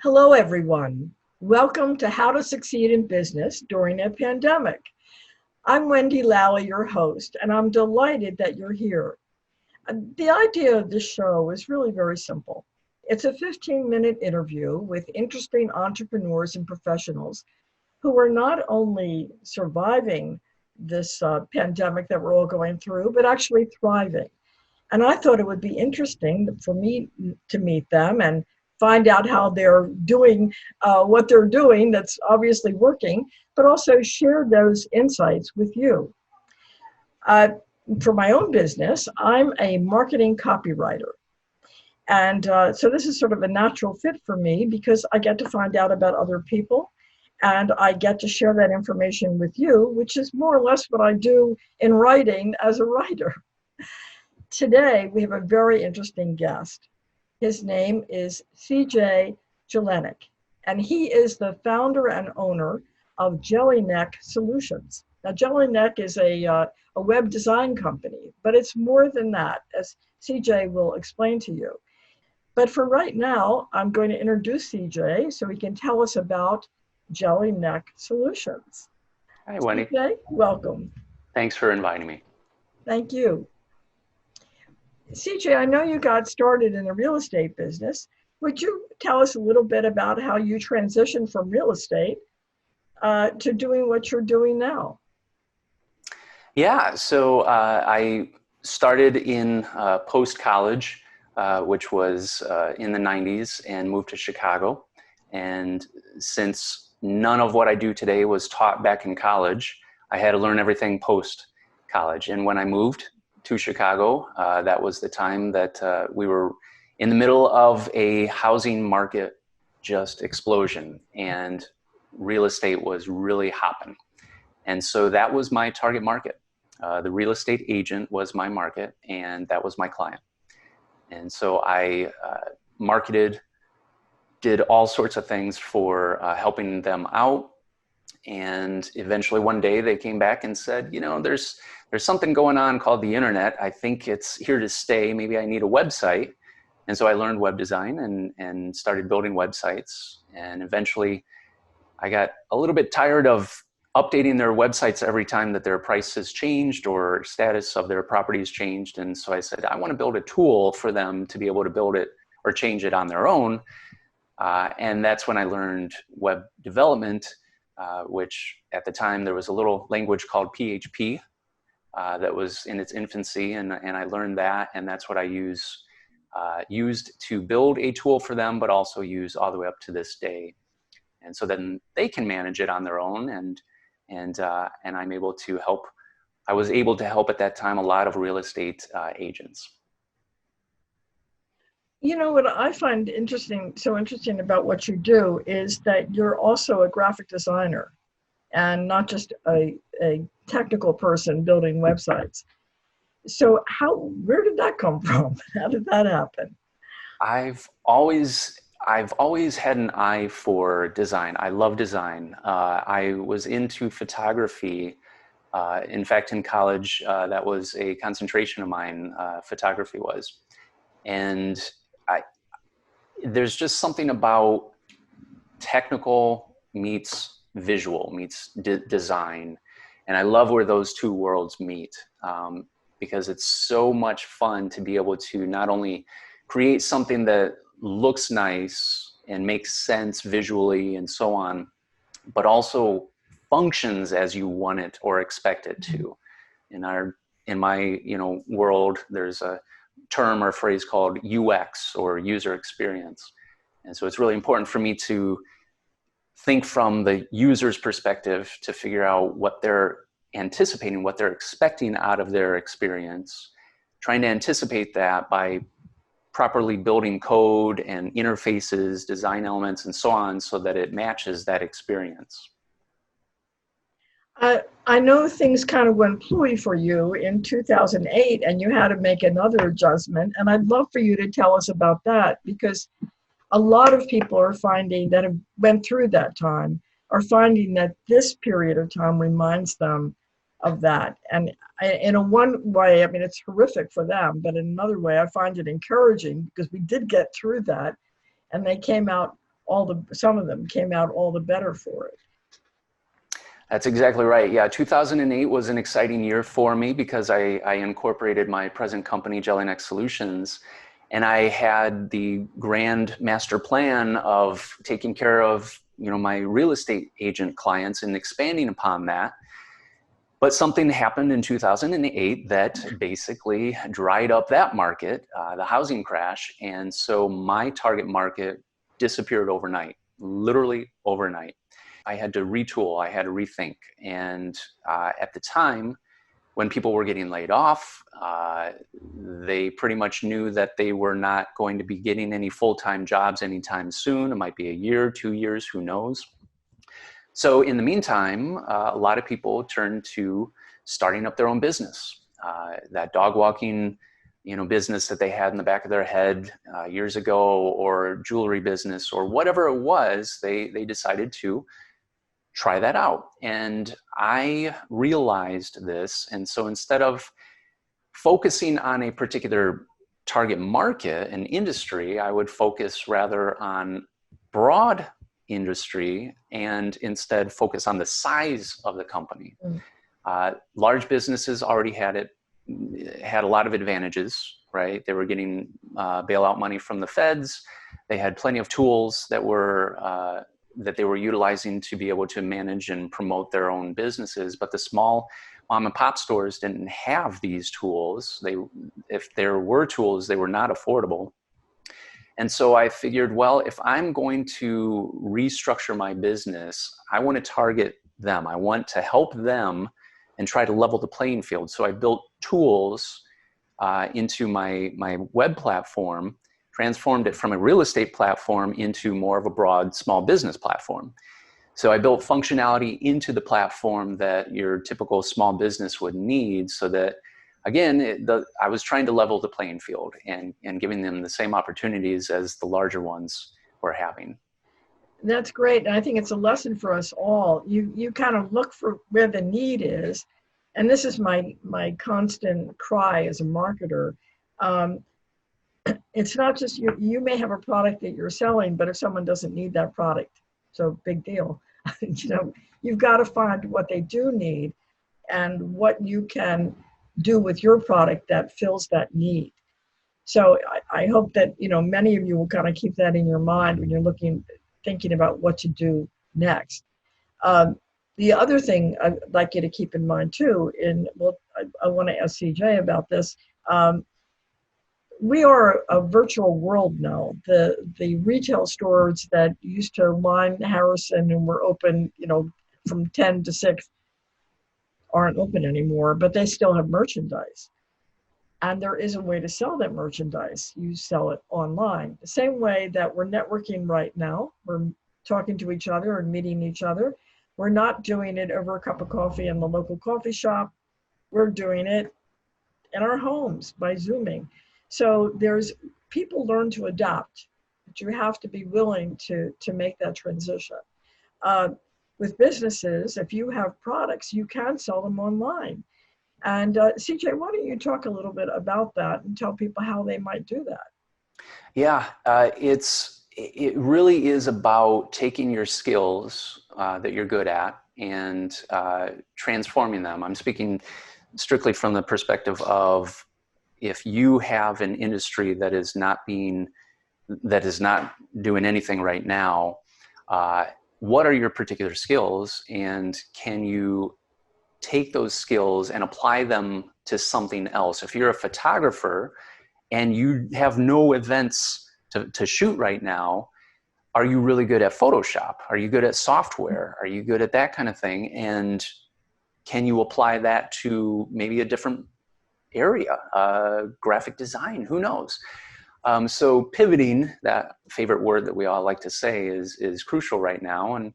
Hello, everyone. Welcome to How to Succeed in Business During a Pandemic. I'm Wendy Lally, your host, and I'm delighted that you're here. The idea of this show is really very simple. It's a 15-minute interview with interesting entrepreneurs and professionals who are not only surviving this pandemic that we're all going through, but actually thriving. And I thought it would be interesting for me to meet them and find out how they're doing what they're doing that's obviously working, but also share those insights with you. For my own business, I'm a marketing copywriter. And so this is sort of a natural fit for me because I get to find out about other people and I get to share that information with you, which is more or less what I do in writing as a writer. Today, we have a very interesting guest. His name is CJ Jelinek, and he is the founder and owner of Jellyneck Solutions. Now, Jellyneck is a web design company, but it's more than that, as CJ will explain to you. But for right now, I'm going to introduce CJ so he can tell us about Jellyneck Solutions. Hi, Wendy. CJ, welcome. Thanks for inviting me. Thank you. CJ, I know you got started in the real estate business. Would you tell us a little bit about how you transitioned from real estate to doing what you're doing now? Yeah, so I started in post-college, which was in the 90s, and moved to Chicago. And since none of what I do today was taught back in college, I had to learn everything post-college. And when I moved to Chicago, that was the time that we were in the middle of a housing market just explosion, and real estate was really hopping. And so that was my target market. The real estate agent was my market, and that was my client. And so I marketed, did all sorts of things for helping them out. And eventually one day they came back and said, you know, there's something going on called the internet. I think it's here to stay. Maybe I need a website. And so I learned web design and started building websites. And eventually I got a little bit tired of updating their websites every time that their prices changed or status of their properties changed. And so I said, I want to build a tool for them to be able to build it or change it on their own. And that's when I learned web development, which at the time there was a little language called PHP that was in its infancy, and I learned that, and that's what I used to build a tool for them, but also use all the way up to this day. And so then they can manage it on their own, and I'm able to help. I was able to help at that time a lot of real estate agents. You know, what I find so interesting about what you do is that you're also a graphic designer and not just a technical person building websites. So where did that come from? How did that happen? I've always had an eye for design. I love design. I was into photography. In fact, in college, that was a concentration of mine, photography was. And there's just something about technical meets visual meets design. And I love where those two worlds meet because it's so much fun to be able to not only create something that looks nice and makes sense visually and so on, but also functions as you want it or expect it to. In my world, there's a term or phrase called UX, or user experience. And so it's really important for me to think from the user's perspective to figure out what they're anticipating, what they're expecting out of their experience, trying to anticipate that by properly building code and interfaces, design elements, and so on, so that it matches that experience. I know things kind of went poorly for you in 2008 and you had to make another adjustment. And I'd love for you to tell us about that, because a lot of people are finding that have went through that time are finding that this period of time reminds them of that. And in a one way, I mean, it's horrific for them, but in another way, I find it encouraging because we did get through that and they came out some of them came out all the better for it. That's exactly right. Yeah, 2008 was an exciting year for me because I incorporated my present company, Jellyneck Solutions, and I had the grand master plan of taking care of, my real estate agent clients and expanding upon that. But something happened in 2008 that basically dried up that market, the housing crash. And so my target market disappeared overnight, literally overnight. I had to retool, I had to rethink. And at the time, when people were getting laid off, they pretty much knew that they were not going to be getting any full-time jobs anytime soon. It might be a year, 2 years, who knows. So in the meantime, a lot of people turned to starting up their own business. That dog walking, business that they had in the back of their head years ago, or jewelry business, or whatever it was, they decided to try that out. And I realized this. And so instead of focusing on a particular target market and industry, I would focus rather on broad industry and instead focus on the size of the company. Large businesses already had a lot of advantages, right? They were getting bailout money from the feds. They had plenty of tools that they were utilizing to be able to manage and promote their own businesses. But the small mom and pop stores didn't have these tools. If there were tools, they were not affordable. And so I figured, well, if I'm going to restructure my business, I want to target them. I want to help them and try to level the playing field. So I built tools into my web platform, transformed it from a real estate platform into more of a broad small business platform. So I built functionality into the platform that your typical small business would need, so that, again, I was trying to level the playing field and giving them the same opportunities as the larger ones were having. That's great. And I think it's a lesson for us all. You kind of look for where the need is. And this is my constant cry as a marketer. It's not just you may have a product that you're selling, but if someone doesn't need that product, so big deal. You've got to find what they do need and what you can do with your product that fills that need. So I hope that, many of you will kind of keep that in your mind when you're thinking about what to do next. The other thing I'd like you to keep in mind too, I want to ask CJ about this. We are a virtual world now. The retail stores that used to line Harrison and were open, from 10 to 6 aren't open anymore, but they still have merchandise. And there is a way to sell that merchandise. You sell it online. The same way that we're networking right now, we're talking to each other and meeting each other. We're not doing it over a cup of coffee in the local coffee shop. We're doing it in our homes by Zooming. So people learn to adapt, but you have to be willing to make that transition. With businesses, if you have products, you can sell them online. And CJ, why don't you talk a little bit about that and tell people how they might do that? Yeah, it really is about taking your skills that you're good at and transforming them. I'm speaking strictly from the perspective of, if you have an industry that is not doing anything right now, what are your particular skills, and can you take those skills and apply them to something else? If you're a photographer and you have no events to shoot right now, are you really good at Photoshop? Are you good at software? Are you good at that kind of thing? And can you apply that to maybe a different area, graphic design? Who knows? So pivoting, that favorite word that we all like to say, is crucial right now. And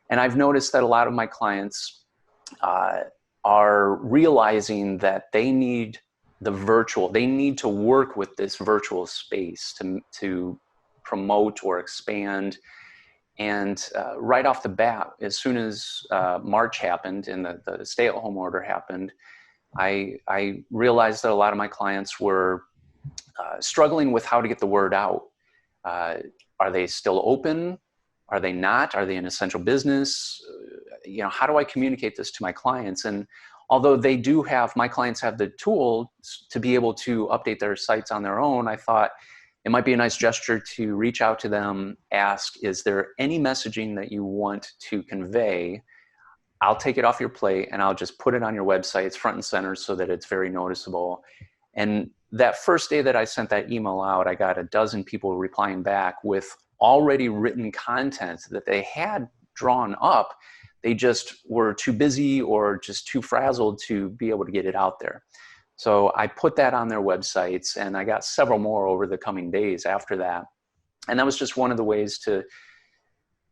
I've noticed that a lot of my clients are realizing that they need they need to work with this virtual space to promote or expand. And right off the bat, as soon as March happened and the stay-at-home order happened, I realized that a lot of my clients were struggling with how to get the word out. Are they still open? Are they not? Are they an essential business? How do I communicate this to my clients? And although my clients have the tool to be able to update their sites on their own, I thought it might be a nice gesture to reach out to them, ask, is there any messaging that you want to convey? I'll take it off your plate and I'll just put it on your website. It's front and center so that it's very noticeable. And that first day that I sent that email out, I got a dozen people replying back with already written content that they had drawn up. They just were too busy or just too frazzled to be able to get it out there. So I put that on their websites, and I got several more over the coming days after that. And that was just one of the ways to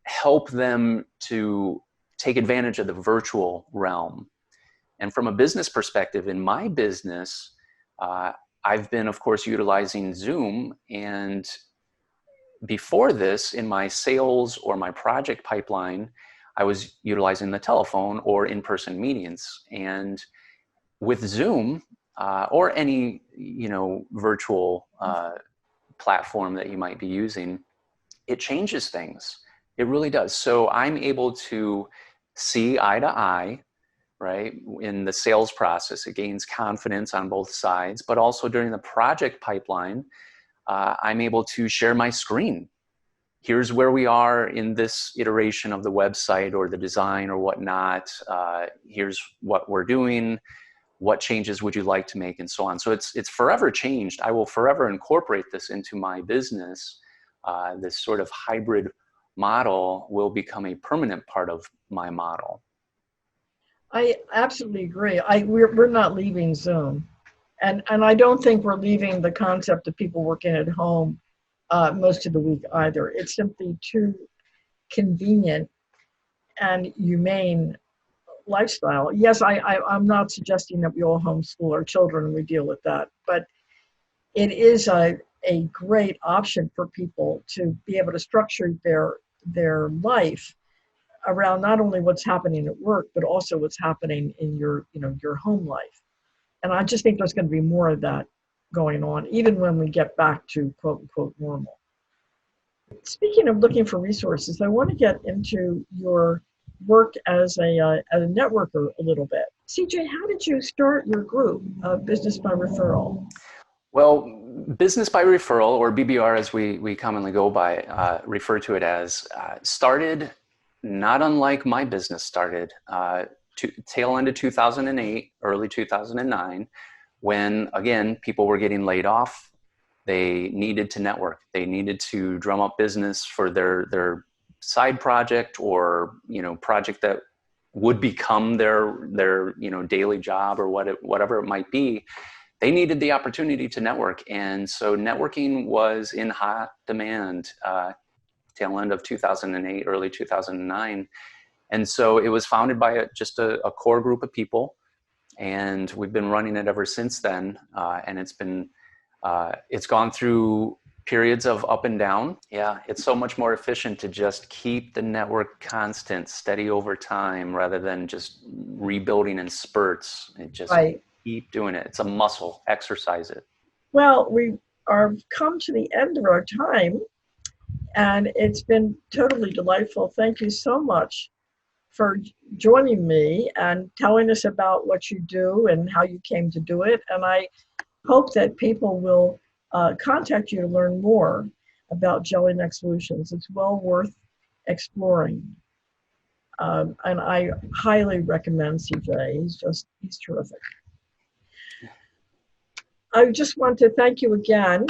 help them to take advantage of the virtual realm. And from a business perspective, in my business, I've been, of course, utilizing Zoom. And before this, in my sales or my project pipeline, I was utilizing the telephone or in-person meetings. And with Zoom or any virtual platform that you might be using, it changes things. It really does. So I'm able to see eye to eye, right, in the sales process. It gains confidence on both sides, but also during the project pipeline, I'm able to share my screen. Here's where we are in this iteration of the website or the design or whatnot. Here's what we're doing. What changes would you like to make, and so on. So it's forever changed. I will forever incorporate this into my business. This sort of hybrid model will become a permanent part of my model. I absolutely agree. We're not leaving Zoom, and I don't think we're leaving the concept of people working at home most of the week either. It's simply too convenient and humane lifestyle. Yes, I'm not suggesting that we all homeschool our children and we deal with that, but it is a great option for people to be able to structure their life around not only what's happening at work, but also what's happening in your home life. And I just think there's going to be more of that going on, even when we get back to quote unquote normal. Speaking of looking for resources, I want to get into your work as a networker a little bit. CJ, how did you start your group, Business by Referral? Well, Business by Referral, or BBR as we commonly go by, refer to it as, started not unlike my business started, tail end of 2008, early 2009, when, again, people were getting laid off. They needed to network. They needed to drum up business for their side project or project that would become their daily job or whatever it might be. They needed the opportunity to network, and so networking was in hot demand. Tail end of 2008, early 2009, and so it was founded by just a core group of people, and we've been running it ever since then. And it's gone through periods of up and down. Yeah, it's so much more efficient to just keep the network constant, steady over time, rather than just rebuilding in spurts. It just keep doing it. It's a muscle. Exercise it. Well, we are come to the end of our time, and it's been totally delightful. Thank you so much for joining me and telling us about what you do and how you came to do it. And I hope that people will contact you to learn more about Jellyneck Solutions. It's well worth exploring. And I highly recommend CJ. He's terrific. I just want to thank you again.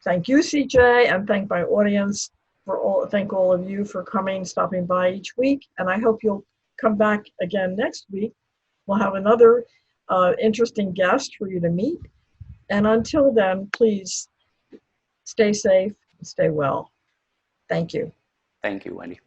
Thank you, CJ, and thank my audience thank all of you for stopping by each week. And I hope you'll come back again next week. We'll have another interesting guest for you to meet. And until then, please stay safe and stay well. Thank you. Thank you, Wendy.